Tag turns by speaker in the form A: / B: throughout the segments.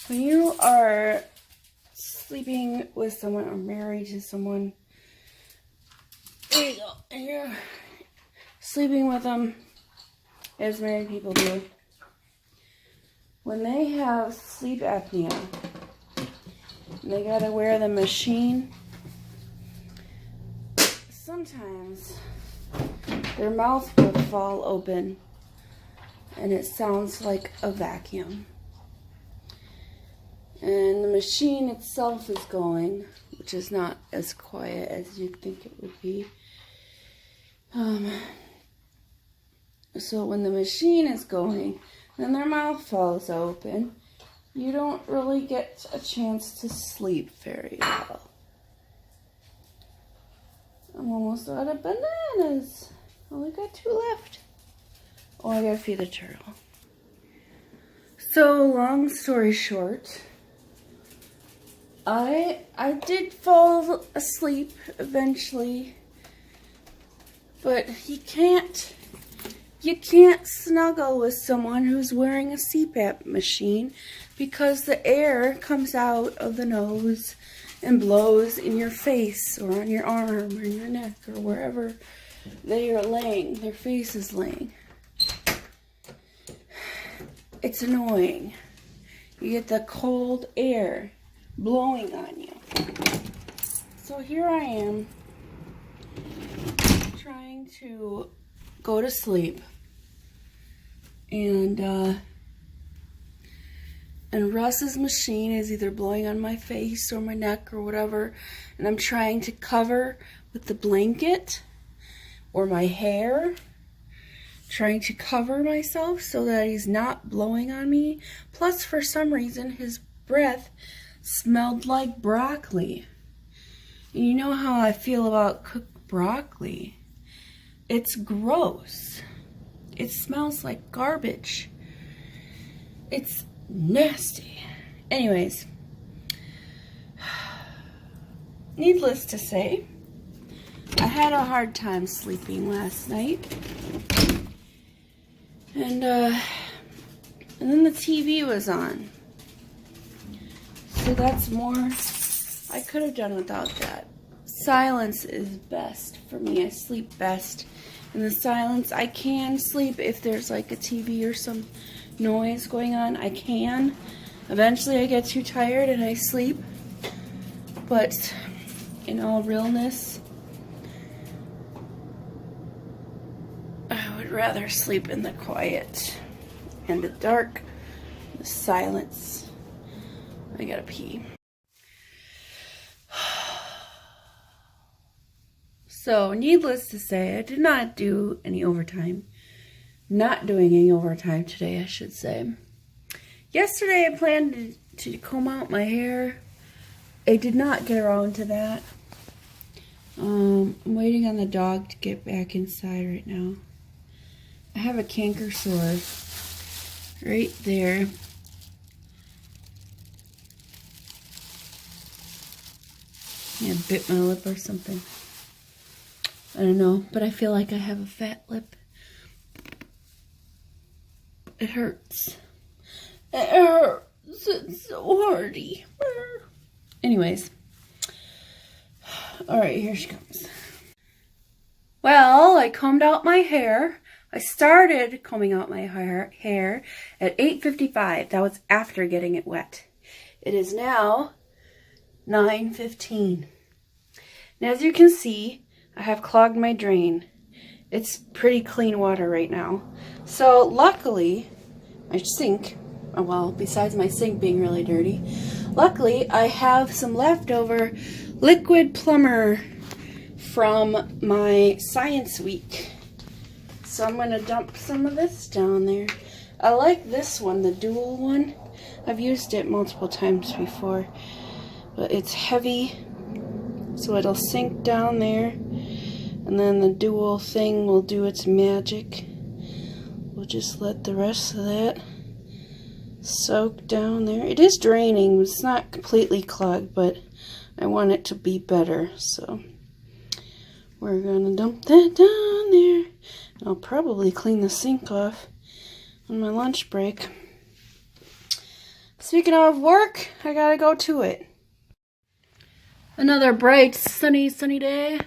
A: When you are sleeping with someone or married to someone, there you go, and you're sleeping with them, as married people do, when they have sleep apnea, and they gotta wear the machine, sometimes their mouth will fall open and it sounds like a vacuum. And the machine itself is going, which is not as quiet as you'd think it would be. So when the machine is going and their mouth falls open, you don't really get a chance to sleep very well. I'm almost out of bananas. Only got 2 left. Oh, I gotta feed the turtle. So, long story short, I did fall asleep eventually, but you can't snuggle with someone who's wearing a CPAP machine because the air comes out of the nose and blows in your face or on your arm or your neck or wherever they are laying, their face is laying. It's annoying. You get the cold air blowing on you. So here I am trying to go to sleep, and Russ's machine is either blowing on my face or my neck or whatever, and I'm trying to cover with the blanket or my hair, trying to cover myself so that he's not blowing on me. Plus, for some reason, his breath smelled like broccoli. And you know how I feel about cooked broccoli. It's gross. It smells like garbage. It's nasty. Anyways, needless to say, I had a hard time sleeping last night. And then the TV was on. So that's more, I could have done without that. Silence is best for me. I sleep best in the silence. I can sleep if there's like a TV or some noise going on. I can. Eventually I get too tired and I sleep. But in all realness, I would rather sleep in the quiet and the dark, the silence. I gotta pee. So, needless to say, I did not do any overtime. Not doing any overtime today, I should say. Yesterday I planned to comb out my hair. I did not get around to that. I'm waiting on the dog to get back inside right now. I have a canker sore right there. Yeah, bit my lip or something. I don't know, but I feel like I have a fat lip. It hurts. It hurts. It's so hardy. Anyways. Alright, here she comes. Well, I combed out my hair. I started combing out my hair at 8:55. That was after getting it wet. It is now 9:15. And as you can see, I have clogged my drain. It's pretty clean water right now. So luckily, my sink, well, besides my sink being really dirty, luckily I have some leftover liquid plumber from my science week. So I'm going to dump some of this down there. I like this one, the dual one. I've used it multiple times before, but it's heavy, so it'll sink down there, and then the dual thing will do its magic. We'll just let the rest of that soak down there. It is draining. It's not completely clogged, but I want it to be better, so we're gonna dump that down there. I'll probably clean the sink off on my lunch break. Speaking of work, I gotta go to it. Another bright, sunny day.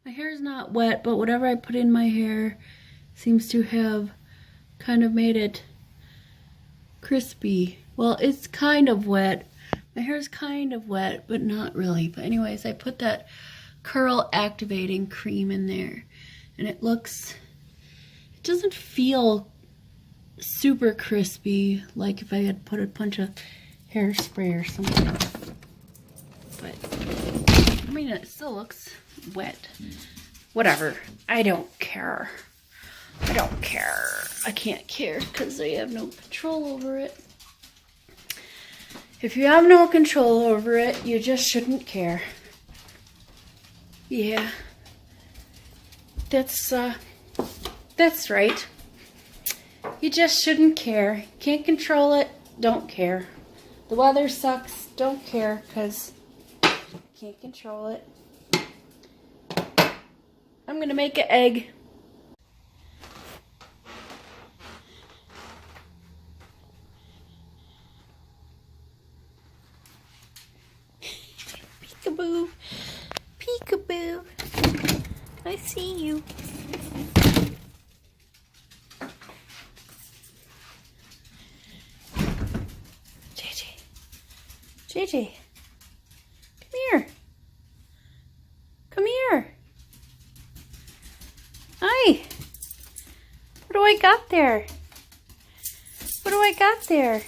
A: My hair's not wet, but whatever I put in my hair seems to have kind of made it crispy. Well, it's kind of wet. My hair's kind of wet, but not really. But anyways, I put that curl activating cream in there, and it doesn't feel super crispy like if I had put a bunch of hairspray or something. But I mean, it still looks wet. Whatever. I don't care. I don't care. I can't care because I have no control over it. If you have no control over it, you just shouldn't care. Yeah. That's right. You just shouldn't care. Can't control it, don't care. The weather sucks, don't care, because can't control it. I'm gonna make an egg. Peekaboo. Peekaboo. I see you. JJ, come here. Come here. Hi. What do I got there? What do I got there?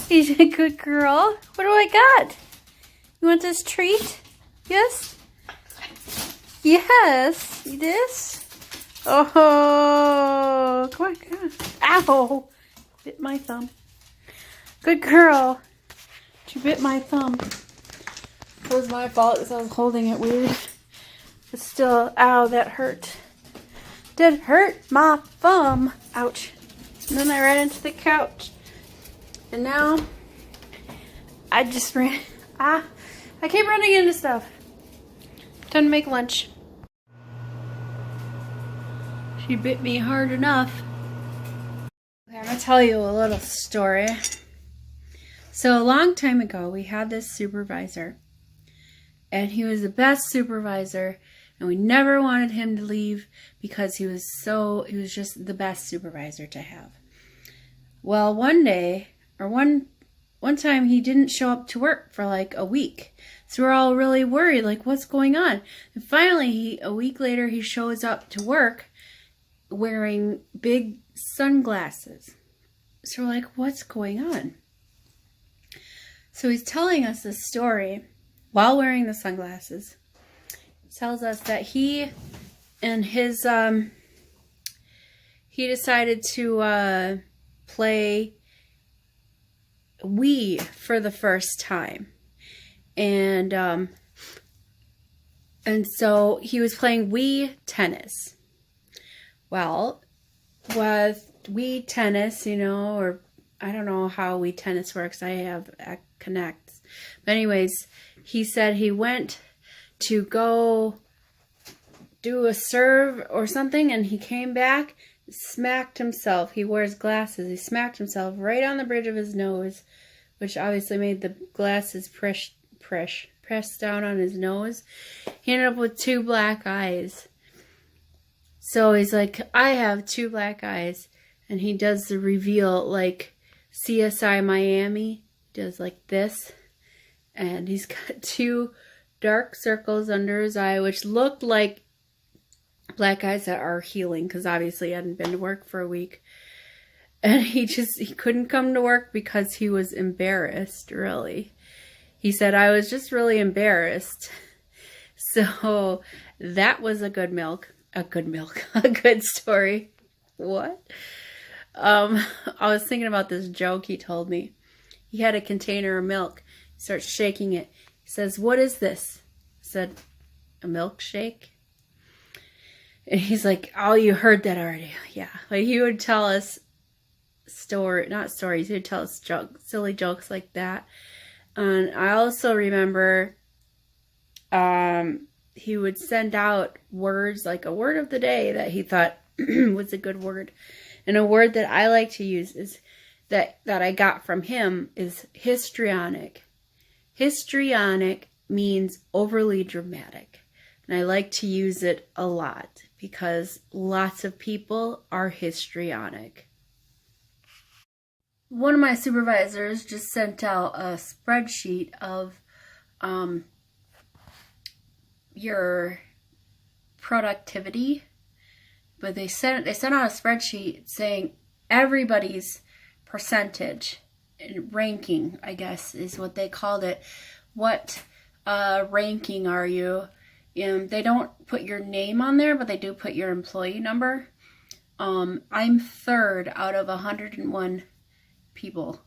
A: He's a good girl. What do I got? You want this treat? Yes? Yes. This? Oh, come on, come on. Ow. Bit my thumb. Good girl. She bit my thumb. It was my fault because I was holding it weird. But still, ow, that hurt. Did hurt my thumb. Ouch. And then I ran into the couch. And now, I just ran. I keep running into stuff. Time to make lunch. She bit me hard enough. I'm going to tell you a little story. So a long time ago, we had this supervisor. And he was the best supervisor. And we never wanted him to leave because he was just the best supervisor to have. Well, one time he didn't show up to work for like a week. So we're all really worried, like, what's going on? And finally, a week later, he shows up to work wearing big sunglasses. So we're like, what's going on? So he's telling us this story while wearing the sunglasses. He tells us that he and his, he decided to play Wii for the first time. And so he was playing Wii tennis. Well, with Wii tennis, or I don't know how Wii tennis works. I have Connect. But anyways, he said he went to go do a serve or something, and he came back, smacked himself. He wears glasses. He smacked himself right on the bridge of his nose, which obviously made the glasses press down on his nose. He ended up with 2 black eyes. So he's like, I have 2 black eyes. And he does the reveal like CSI Miami. He does like this. And he's got 2 dark circles under his eye, which looked like black eyes that are healing, because obviously he hadn't been to work for a week. And he couldn't come to work because he was embarrassed, really. He said, I was just really embarrassed. So that was a good story. What? I was thinking about this joke he told me. He had a container of milk. He starts shaking it. He says, what is this? I said, a milkshake? And he's like, oh, you heard that already. Yeah. Like he would tell us not stories. He would tell us silly jokes like that. And I also remember he would send out words, like a word of the day that he thought was a good word. And a word that I like to use is that I got from him is histrionic. Histrionic means overly dramatic. And I like to use it a lot because lots of people are histrionic. One of my supervisors just sent out a spreadsheet of your productivity, but they sent out a spreadsheet saying everybody's percentage ranking, I guess is what they called it. What ranking are you? They don't put your name on there, but they do put your employee number. I'm third out of 101 people,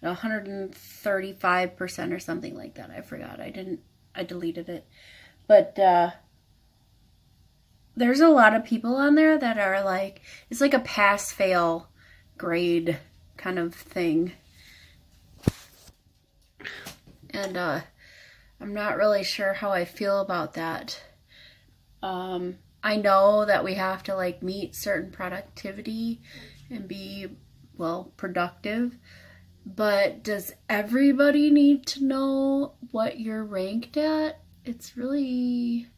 A: 135% or something like that. I forgot. I deleted it. But there's a lot of people on there that are like, it's like a pass-fail grade kind of thing. And I'm not really sure how I feel about that. I know that we have to like meet certain productivity and be, well, productive. But does everybody need to know what you're ranked at? It's really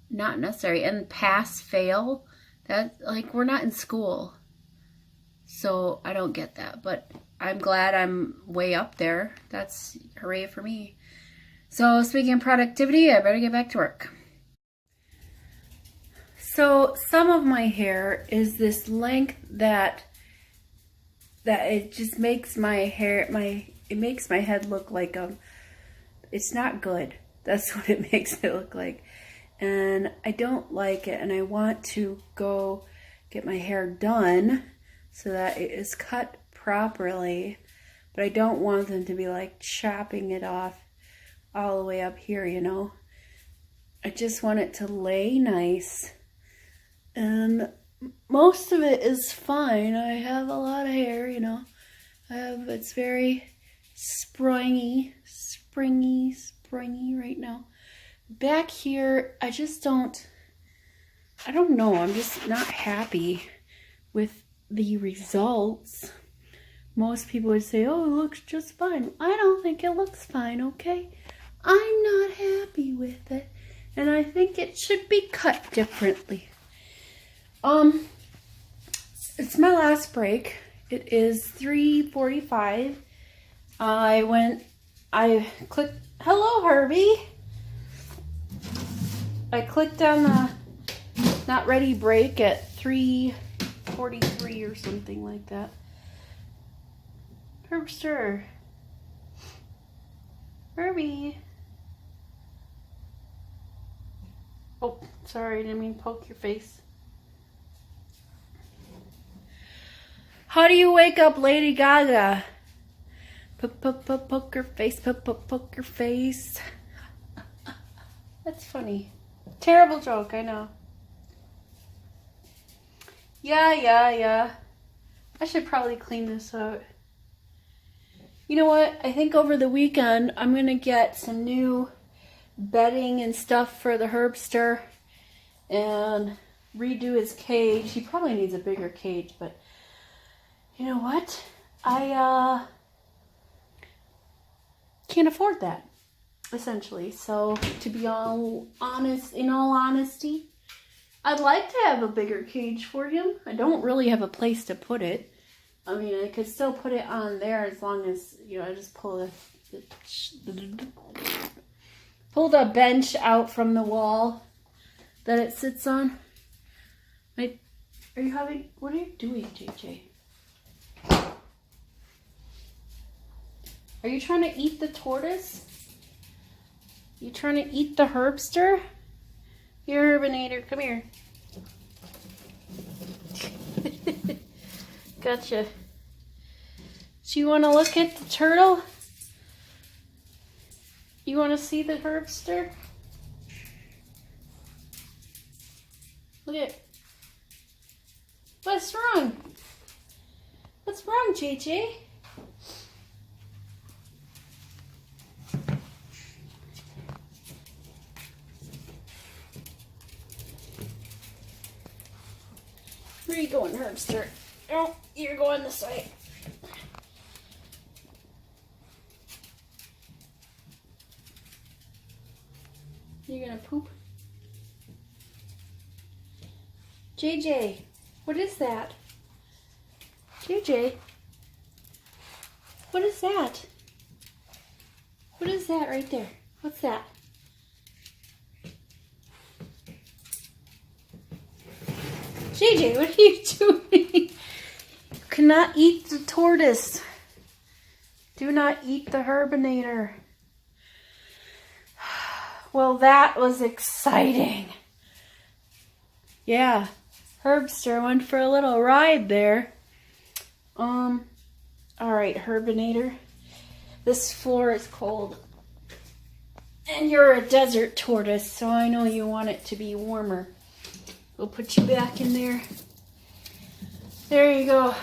A: not necessary. And pass, fail, that, like, we're not in school. So I don't get that. But I'm glad I'm way up there. That's hooray for me. So speaking of productivity, I better get back to work. So some of my hair is this length that it just makes my hair, it makes my head look like it's not good. That's what it makes it look like. And I don't like it, and I want to go get my hair done so that it is cut properly, but I don't want them to be like chopping it off all the way up here, you know. I just want it to lay nice, and most of it is fine. I have a lot of hair, you know. It's very springy right now. Back here, I don't know. I'm just not happy with the results. Most people would say, oh, it looks just fine. I don't think it looks fine, okay? I'm not happy with it, and I think it should be cut differently. It's my last break. It is 3:45. I clicked, hello Herbie. I clicked on the not ready break at 3:43 or something like that. Herbster. Herbie. Oh, sorry, I didn't mean to poke your face. How do you wake up Lady Gaga? Poke your face, poke your face. That's funny. Terrible joke, I know. Yeah. I should probably clean this out. You know what? I think over the weekend I'm going to get some new bedding and stuff for the Herbster and redo his cage. He probably needs a bigger cage, but you know what? I can't afford that, essentially. So to be all honest, in all honesty, I'd like to have a bigger cage for him. I don't really have a place to put it. I mean, I could still put it on there as long as, you know, I just pull the bench out from the wall that it sits on. What are you doing, JJ? Are you trying to eat the tortoise? You trying to eat the Herbster? Here, Herbinator, come here. Gotcha. Do you want to look at the turtle? You want to see the Herbster? Look at it. What's wrong? What's wrong, JJ? Where are you going, Herbster? Oh, you're going this way. You gonna poop? JJ, what is that? JJ, what is that? What is that right there? What's that? JJ, what are you doing? You cannot eat the tortoise. Do not eat the herbinator. Well, that was exciting. Yeah, Herbster went for a little ride there. All right, herbinator. This floor is cold. And you're a desert tortoise, so I know you want it to be warmer. We'll put you back in there. There you go.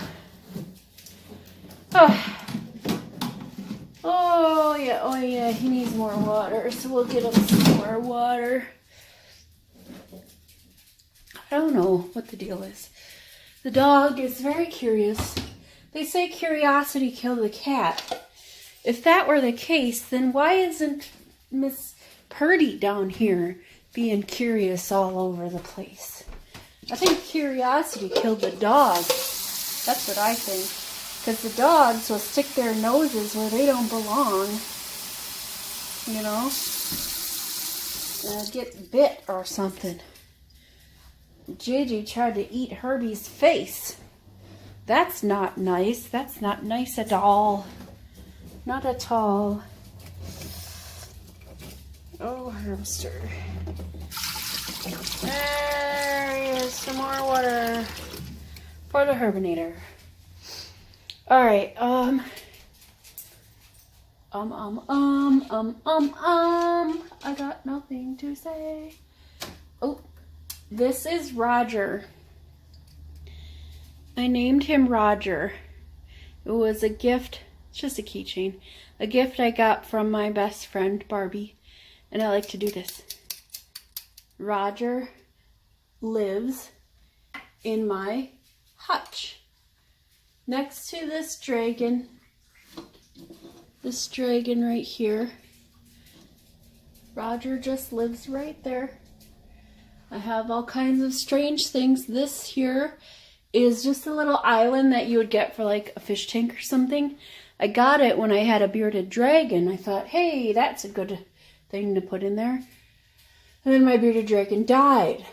A: Oh yeah, he needs more water, so we'll get him some more water. I don't know what the deal is. The dog is very curious. They say curiosity killed the cat. If that were the case, then why isn't Miss Purdy down here being curious all over the place? I think curiosity killed the dog. That's what I think. Because the dogs will stick their noses where they don't belong. You know? Get bit or something. JJ tried to eat Herbie's face. That's not nice. That's not nice at all. Not at all. Oh, Herbster. There is some more water for the herbinator. All right. I got nothing to say. Oh, this is Roger. I named him Roger. It was a gift. It's just a keychain. A gift I got from my best friend, Barbie. And I like to do this. Roger lives in my hutch. Next to this dragon right here. Roger just lives right there. I have all kinds of strange things. This here is just a little island that you would get for like a fish tank or something. I got it when I had a bearded dragon. I thought, hey, that's a good thing to put in there. And then my bearded dragon died.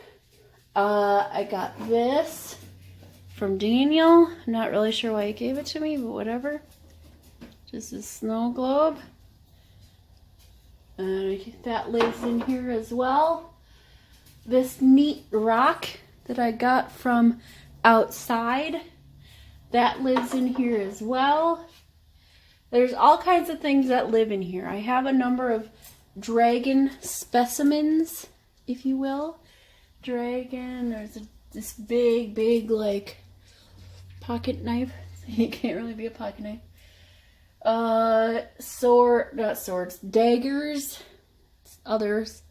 A: I got this from Daniel. I'm not really sure why he gave it to me, but whatever. Just a snow globe. And that lives in here as well. This neat rock that I got from outside, that lives in here as well. There's all kinds of things that live in here. I have a number of dragon specimens, if you will. Dragon, there's this big, like, pocket knife. It can't really be a pocket knife. Not swords, daggers, others,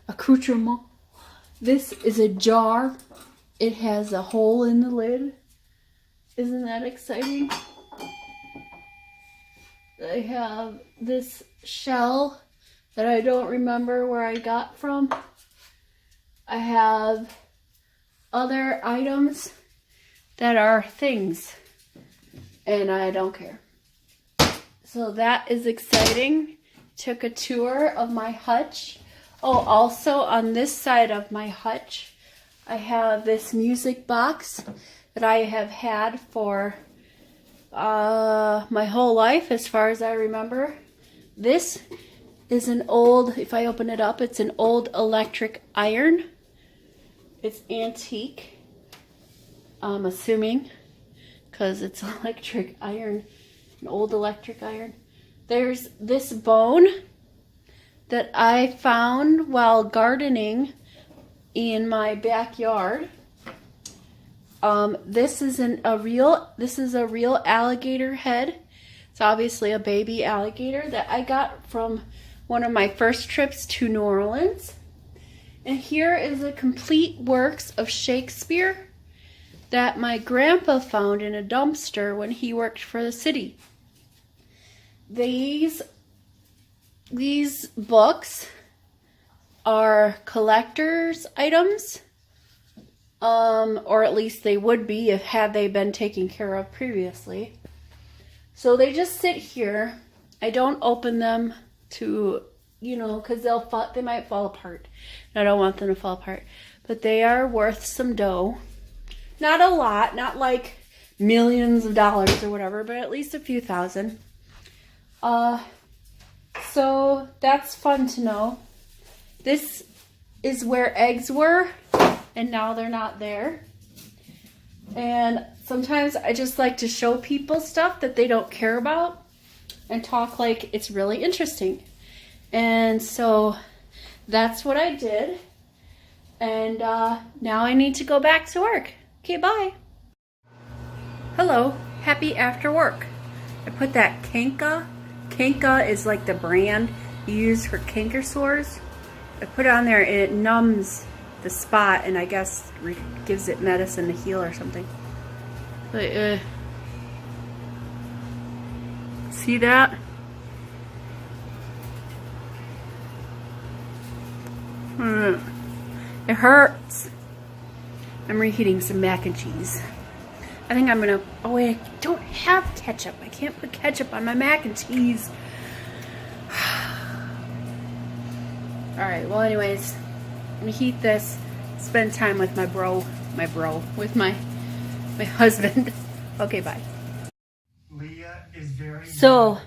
A: accoutrement. This is a jar. It has a hole in the lid. Isn't that exciting? I have this shell that I don't remember where I got from. I have other items that are things, and I don't care. So that is exciting. Took a tour of my hutch. Oh, also on this side of my hutch, I have this music box that I have had for my whole life, as far as I remember. This is an old, if I open it up, it's an old electric iron. It's antique, I'm assuming, because it's electric iron, an old electric iron. There's this bone that I found while gardening in my backyard. This is a real alligator head. It's obviously a baby alligator that I got from one of my first trips to New Orleans. And here is a complete works of Shakespeare that my grandpa found in a dumpster when he worked for the city. These books are collector's items, or at least they would be if had they been taken care of previously. So they just sit here. I don't open them to, because they might fall apart. I don't want them to fall apart, but they are worth some dough. Not a lot, not like millions of dollars or whatever, but at least a few thousand. So that's fun to know. This is where eggs were, and now they're not there. And sometimes I just like to show people stuff that they don't care about and talk like it's really interesting. And so that's what I did. And now I need to go back to work. Okay, bye. Hello, happy after work. I put that Kanka. Kanka is like the brand you use for canker sores. I put it on there and it numbs the spot and I guess gives it medicine to heal or something. But, see that? It hurts. I'm reheating some mac and cheese. I think I'm gonna, oh wait, I don't have ketchup. I can't put ketchup on my mac and cheese. Alright, well anyways, I'm gonna heat this, spend time with with my husband. Okay, bye. So,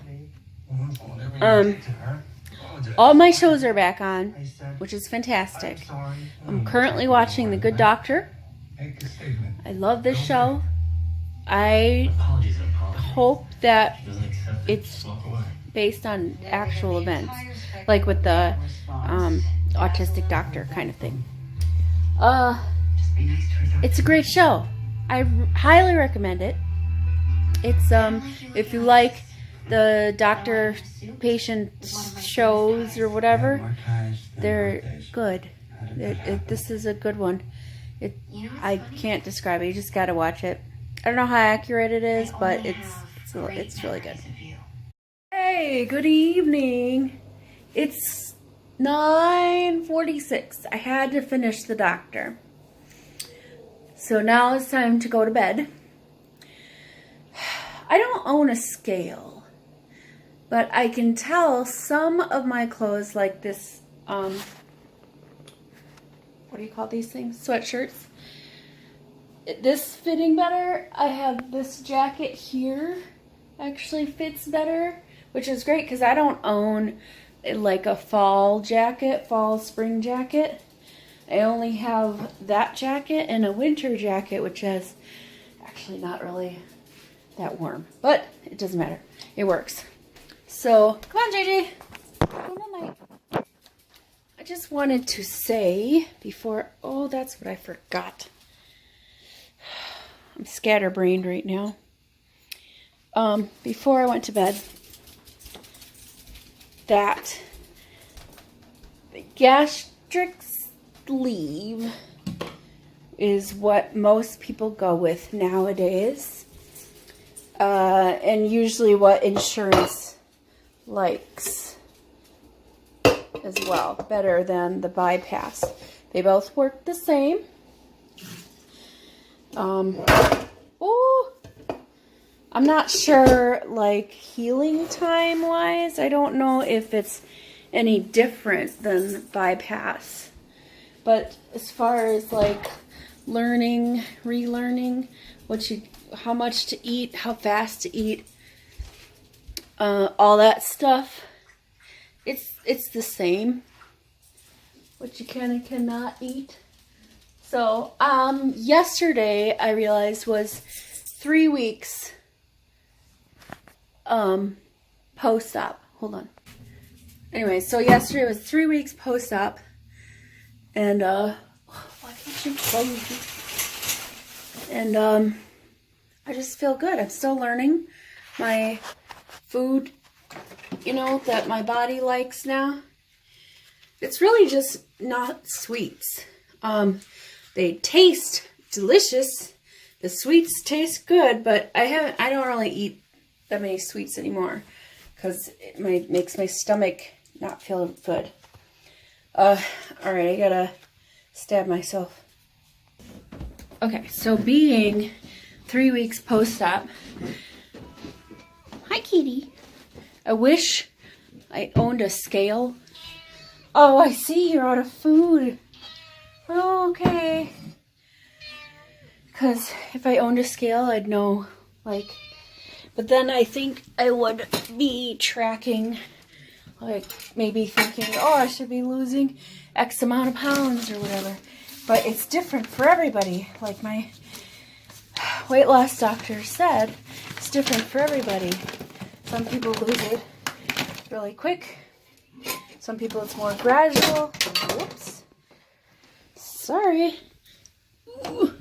A: all my shows are back on, which is fantastic. I'm currently watching The Good Doctor. I love this show. I hope that it's based on actual events, like with the autistic doctor kind of thing. It's a great show. I highly recommend it. It's if you like the doctor-patient shows or whatever, they're good. This is a good one. I can't describe it. You just gotta watch it. I don't know how accurate it is, but it's really good. Hey, good evening. It's 9:46. I had to finish The Doctor. So now it's time to go to bed. I don't own a scale, but I can tell some of my clothes, like this, what do you call these things? Sweatshirts. This fitting better. I have this jacket here actually fits better, which is great because I don't own like a fall spring jacket. I only have that jacket and a winter jacket, which is actually not really that warm, but it doesn't matter. It works. So, come on, JJ. Good night. I just wanted to say before, oh, that's what I forgot. I'm scatterbrained right now. Before I went to bed, that the gastric sleeve is what most people go with nowadays. And usually what insurance likes as well, better than the bypass. They both work the same. I'm not sure, like, healing time wise. I don't know if it's any different than bypass. But as far as like learning, relearning, how much to eat, how fast to eat, all that stuff, it's the same. What you can and cannot eat. So, yesterday I realized was 3 weeks post-op. Hold on. Anyway, so yesterday was 3 weeks post-op, and why can't you close it? And I just feel good. I'm still learning my food, that my body likes now. It's really just not sweets. They taste delicious. The sweets taste good, but I don't really eat that many sweets anymore because it makes my stomach not feel good. All right, I gotta stab myself. Okay, so being 3 weeks post-op, hi kitty. I wish I owned a scale. Oh, I see you're out of food. Oh, okay. Because if I owned a scale, I'd know, like, but then I think I would be tracking, like, maybe thinking, oh, I should be losing X amount of pounds or whatever. But it's different for everybody. Like my weight loss doctor said, it's different for everybody. Some people lose it really quick. Some people it's more gradual. Whoops. Sorry. Ooh.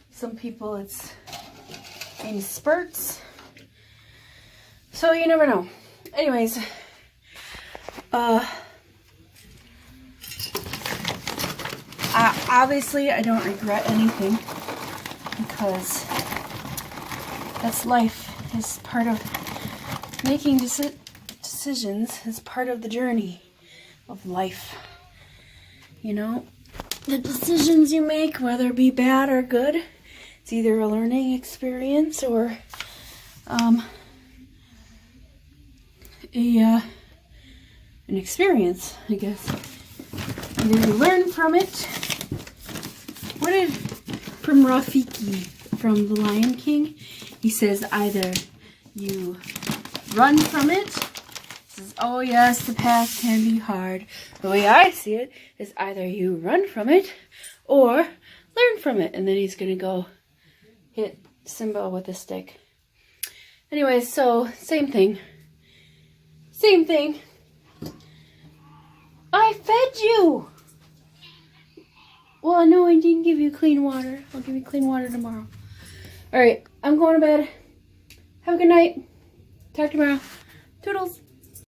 A: Some people it's in spurts. So you never know. Anyways, obviously I don't regret anything because that's life. Is part of making decisions is part of the journey of life. You know, the decisions you make, whether it be bad or good, it's either a learning experience or an experience, I guess. Either you learn from it. From Rafiki from The Lion King, he says either you run from it. He says, oh yes, the path can be hard. The way I see it is either you run from it or learn from it. And then he's going to go hit Simba with a stick. Anyway, so same thing. Same thing. I fed you. Well, no, I didn't give you clean water. I'll give you clean water tomorrow. All right, I'm going to bed. Have a good night. Talk tomorrow. Toodles.